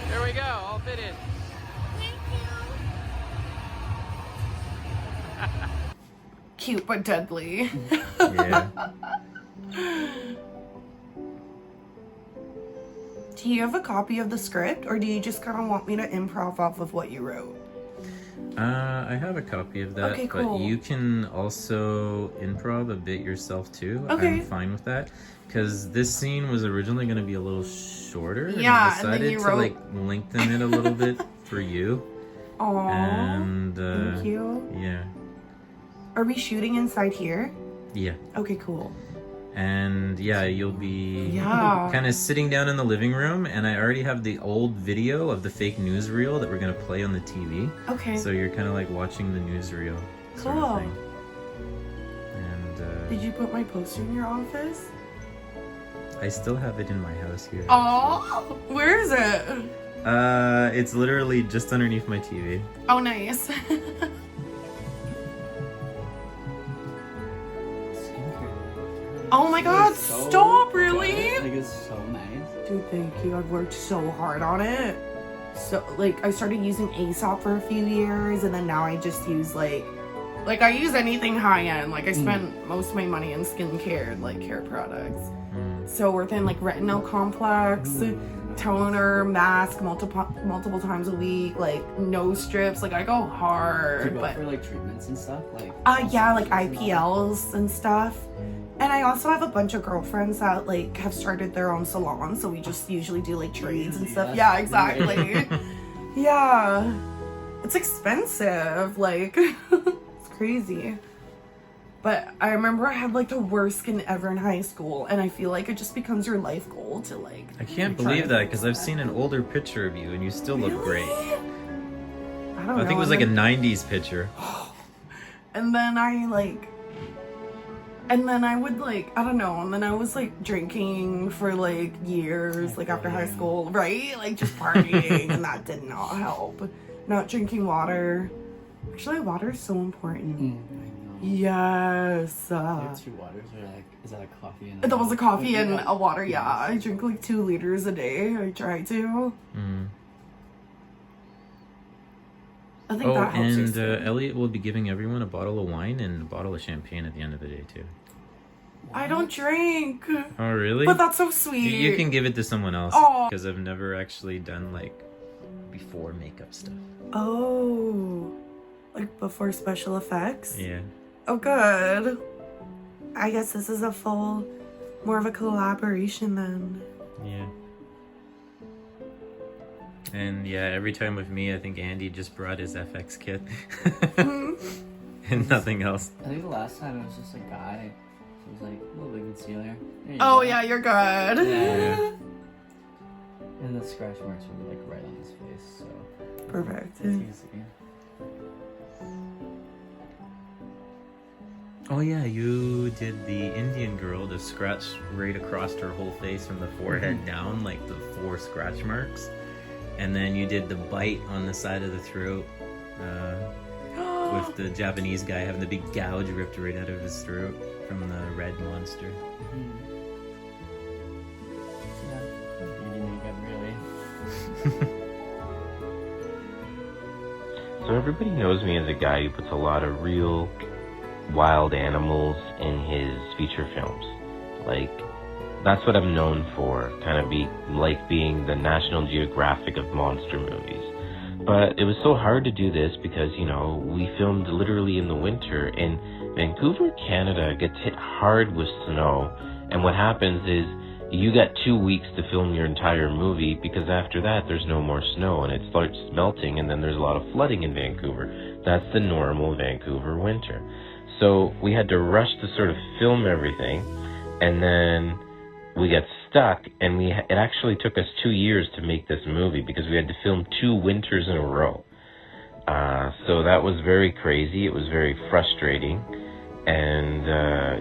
There we go, all fitted. Cute but deadly. Yeah. Do you have a copy of the script, or do you just kind of want me to improv off of what you wrote? I have a copy of that, Okay, cool. but you can also improv a bit yourself too. Okay. I'm fine with that, because this scene was originally going to be a little shorter. Yeah, and I and then decided you to wrote- like lengthen it a little bit for you. Aww, And thank you. yeah, Are we shooting inside here? yeah, Okay, cool. and yeah, you'll be Yeah. kind of sitting down in the living room, and I already have the old video of the fake newsreel that we're gonna play on the TV. Okay. So you're kind of like watching the newsreel sort Cool. of thing. And Did you put my poster in your office? I still have it in my house here. Oh, where is it? It's literally just underneath my TV. Oh, nice. Oh my god, stop, really? Like, it's so nice. Dude, thank you. I've worked so hard on it. So, like, I started using Aesop for a few years, and then now I just use, like I use anything high-end. Like, I spend most of my money in skincare, like, hair products. So, within, like, retinol complex, toner, mask, multiple times a week, like, nose strips. Like, I go Do you hard, go but... for like treatments and stuff? Like Yeah, like IPLs and stuff. And I also have a bunch of girlfriends that like have started their own salon, so we just usually do like trades and stuff. Yeah, exactly. Yeah. It's expensive, like it's crazy. But I remember I had like the worst skin ever in high school, and I feel like it just becomes your life goal to like I can't try believe to that, fix because I've that. seen an older picture of you and you still look great. Really? I don't know. I think it was like a 90s picture. And then I would like, I don't know, and then I was like drinking for like years, like after high school, right? Like just partying, and that did not help. Not drinking water. Actually, water is so important. I know. Yes. You have 2 waters, or like, is that a coffee and That was a coffee and a water, yeah. I drink like 2 liters a day. I try to. I think Oh, that helps your and skin. Elliot will be giving everyone a bottle of wine and a bottle of champagne at the end of the day too. I don't drink. Oh, really? But that's so sweet. You can give it to someone else, Aw. because I've never actually done like before makeup stuff. Oh, like before special effects? Yeah. Oh, good. I guess this is more of a collaboration then. Yeah. And yeah, every time with me, I think Andy just brought his FX kit. And nothing else. I think the last time it was just a guy. So it was like a little bit concealer. There you Oh, go. yeah, you're good. Yeah. And the scratch marks were like right on his face, so Perfect. it's easy. Oh yeah, you did the Indian girl, the scratch right across her whole face from the forehead down, like the 4 scratch marks. And then you did the bite on the side of the throat, with the Japanese guy having the big gouge ripped right out of his throat from the red monster. Yeah. Beauty makeup, really. So everybody knows me as a guy who puts a lot of real wild animals in his feature films. Like, that's what I'm known for, kind of being the National Geographic of monster movies. But it was so hard to do this because, you know, we filmed literally in the winter, and Vancouver, Canada gets hit hard with snow, and what happens is you got 2 weeks to film your entire movie, because after that there's no more snow and it starts melting, and then there's a lot of flooding in Vancouver. That's the normal Vancouver winter. So we had to rush to sort of film everything, and then we got stuck, and it actually took us 2 years to make this movie because we had to film 2 winters in a row. So that was very crazy. It was very frustrating. And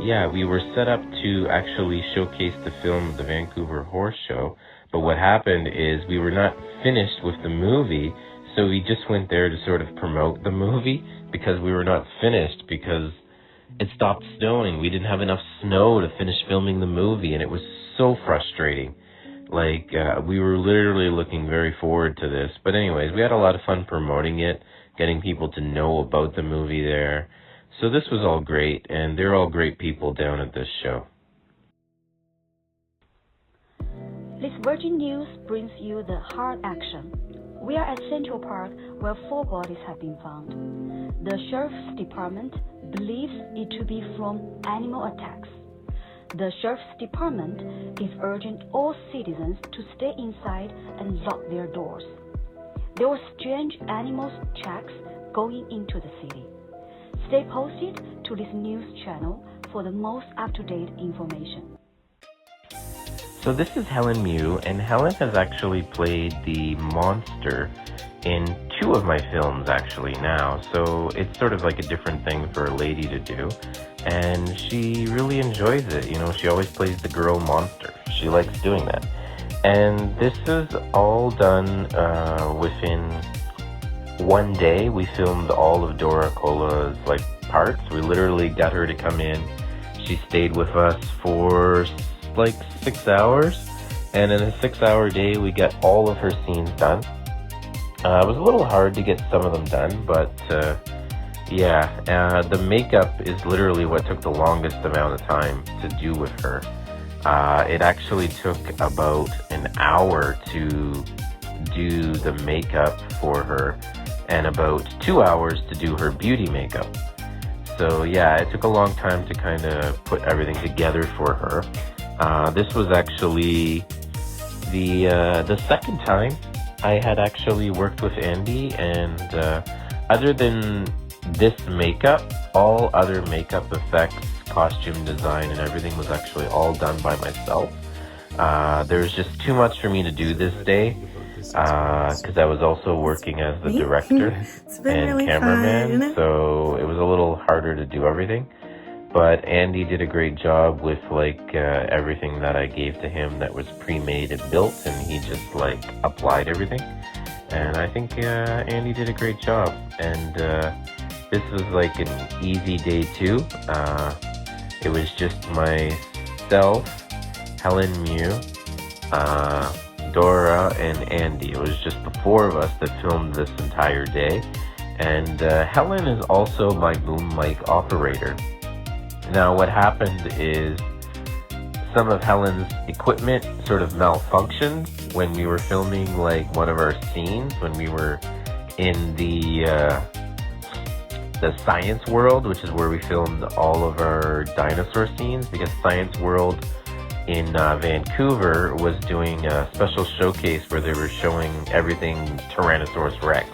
yeah, we were set up to actually showcase the film at the Vancouver Horse Show. But what happened is we were not finished with the movie, so we just went there to sort of promote the movie because we were not finished because it stopped snowing. We didn't have enough snow to finish filming the movie, and it was so frustrating. Like, we were literally looking very forward to this. But anyways, we had a lot of fun promoting it, getting people to know about the movie there. So this was all great, and they're all great people down at this show. This Virgin News brings you the hard action. We are at Central Park where 4 bodies have been found. The Sheriff's Department believes it to be from animal attacks. The Sheriff's Department is urging all citizens to stay inside and lock their doors. There were strange animals tracks going into the city. Stay posted to this news channel for the most up-to-date information. So this is Helen Mew, and Helen has actually played the monster in 2 of my films actually now, so it's sort of like a different thing for a lady to do, and she really enjoys it. You know, she always plays the girl monster. She likes doing that. And this is all done within 1 day. We filmed all of Dora Cola's like parts. We literally got her to come in. She stayed with us for like 6 hours, and in a 6-hour day we got all of her scenes done. It was a little hard to get some of them done, but yeah, the makeup is literally what took the longest amount of time to do with her. It actually took about an hour to do the makeup for her and about 2 hours to do her beauty makeup. So yeah, it took a long time to kind of put everything together for her. This was actually the second time I had actually worked with Andy, and other than this makeup, all other makeup effects, costume design, and everything was actually all done by myself. There was just too much for me to do this day because I was also working as the director and really cameraman, fun. so it was a little harder to do everything. But Andy did a great job with like everything that I gave to him that was pre-made and built, and he just like applied everything. And I think Andy did a great job. And this was like an easy day too. It was just myself, Helen Mew, Dora, and Andy. It was just the 4 of us that filmed this entire day. And Helen is also my boom mic operator. Now what happened is some of Helen's equipment sort of malfunctioned when we were filming like one of our scenes when we were in the Science World, which is where we filmed all of our dinosaur scenes, because Science World in Vancouver was doing a special showcase where they were showing everything Tyrannosaurus Rex.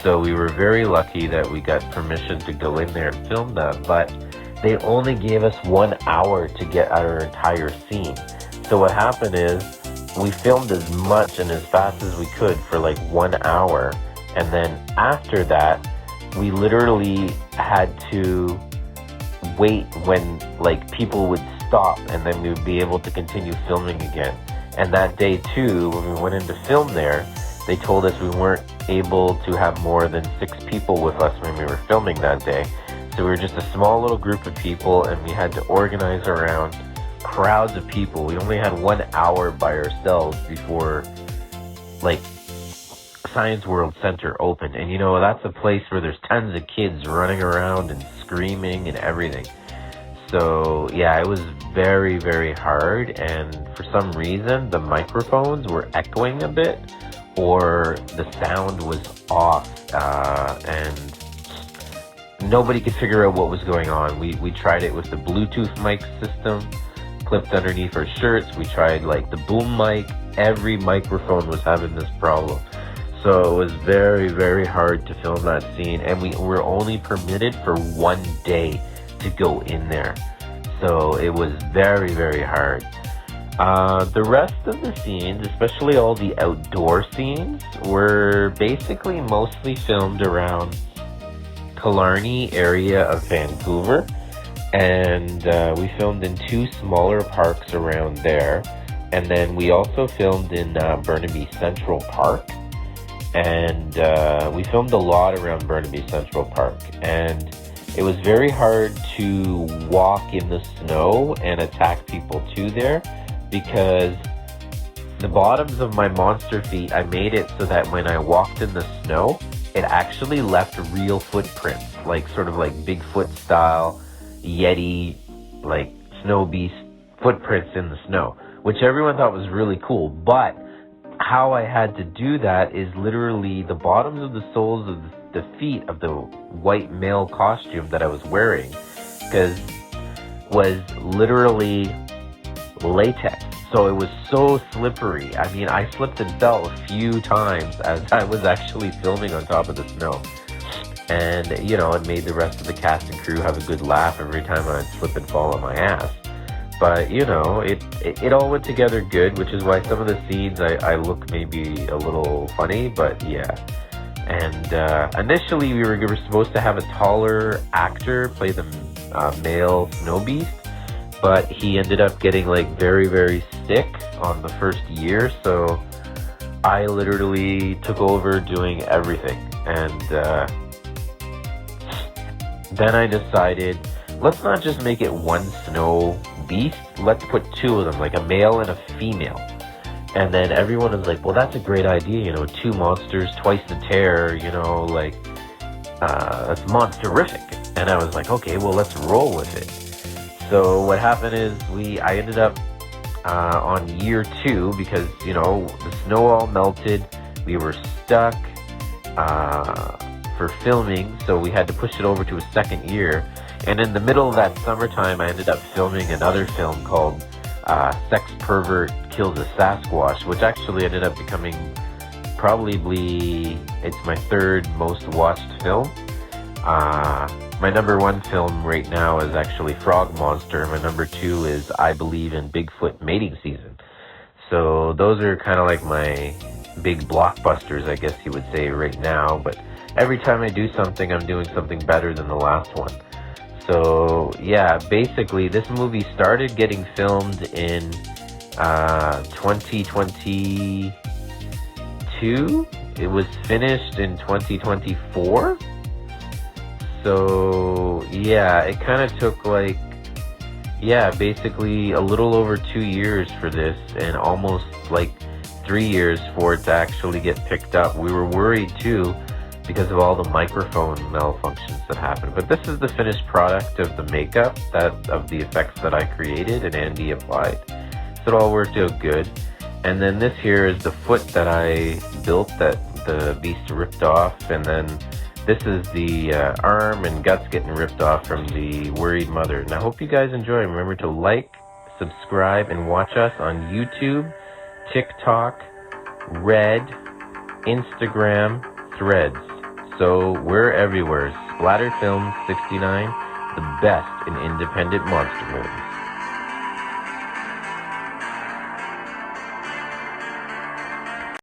So we were very lucky that we got permission to go in there and film that, but they only gave us 1 hour to get our entire scene. So what happened is we filmed as much and as fast as we could for like 1 hour, and then after that we literally had to wait when like people would stop, and then we would be able to continue filming again. And that day too, when we went in to film there, they told us we weren't able to have more than 6 people with us when we were filming that day. So we were just a small little group of people, and we had to organize around crowds of people. We only had 1 hour by ourselves before like Science World Center opened. And you know, that's a place where there's tons of kids running around and screaming and everything. So yeah, it was very, very hard, and for some reason the microphones were echoing a bit, or the sound was off, and nobody could figure out what was going on. We tried it with the Bluetooth mic system clipped underneath our shirts. We tried like the boom mic. Every microphone was having this problem. So it was very, very hard to film that scene, and we were only permitted for 1 day to go in there. So it was very, very hard. The rest of the scenes, especially all the outdoor scenes, were basically mostly filmed around Killarney area of Vancouver. and we filmed in 2 smaller parks around there. And then we also filmed in Burnaby Central Park. And we filmed a lot around Burnaby Central Park. And it was very hard to walk in the snow and attack people too there, because the bottoms of my monster feet, I made it so that when I walked in the snow, it actually left real footprints, like sort of like Bigfoot style, Yeti, like SnowBeast footprints in the snow, which everyone thought was really cool. But how I had to do that is literally the bottoms of the soles of the feet of the white male costume that I was wearing, because was literally latex. So it was so slippery. I mean, I slipped and fell a few times as I was actually filming on top of the snow. And, you know, it made the rest of the cast and crew have a good laugh every time I'd slip and fall on my ass. But, you know, it all went together good, which is why some of the scenes I look maybe a little funny, but yeah. And initially we were supposed to have a taller actor play the male SnowBeast, but he ended up getting like very, very sick on the first year, so I literally took over doing everything. And then I decided, let's not just make it one snow beast, let's put 2 of them, like a male and a female. And then everyone was like, well, that's a great idea, you know, 2 monsters, twice the terror, you know, like, that's monsterific. And I was like, okay, well, let's roll with it. So what happened is I ended up on year 2 because, you know, the snow all melted, we were stuck for filming, so we had to push it over to a second year. And in the middle of that summertime, I ended up filming another film called Sex Pervert Kills a Sasquatch, which actually ended up becoming probably, it's my 3rd most watched film. My number 1 film right now is actually Frog Monster. My number 2 is I Believe in Bigfoot Mating Season. So those are kind of like my big blockbusters, I guess you would say, right now. But every time I do something, I'm doing something better than the last one. So yeah, basically this movie started getting filmed in 2022. It was finished in 2024. So yeah, it kind of took like, yeah, basically a little over 2 years for this, and almost like 3 years for it to actually get picked up. We were worried too, because of all the microphone malfunctions that happened. But this is the finished product of the makeup, of the effects that I created and Andy applied. So it all worked out good. And then this here is the foot that I built that the beast ripped off. And then this is the arm and guts getting ripped off from the worried mother. And I hope you guys enjoy. Remember to like, subscribe, and watch us on YouTube, TikTok, Red, Instagram, Threads. So we're everywhere. Splatter Films 69, the best in independent monster movies.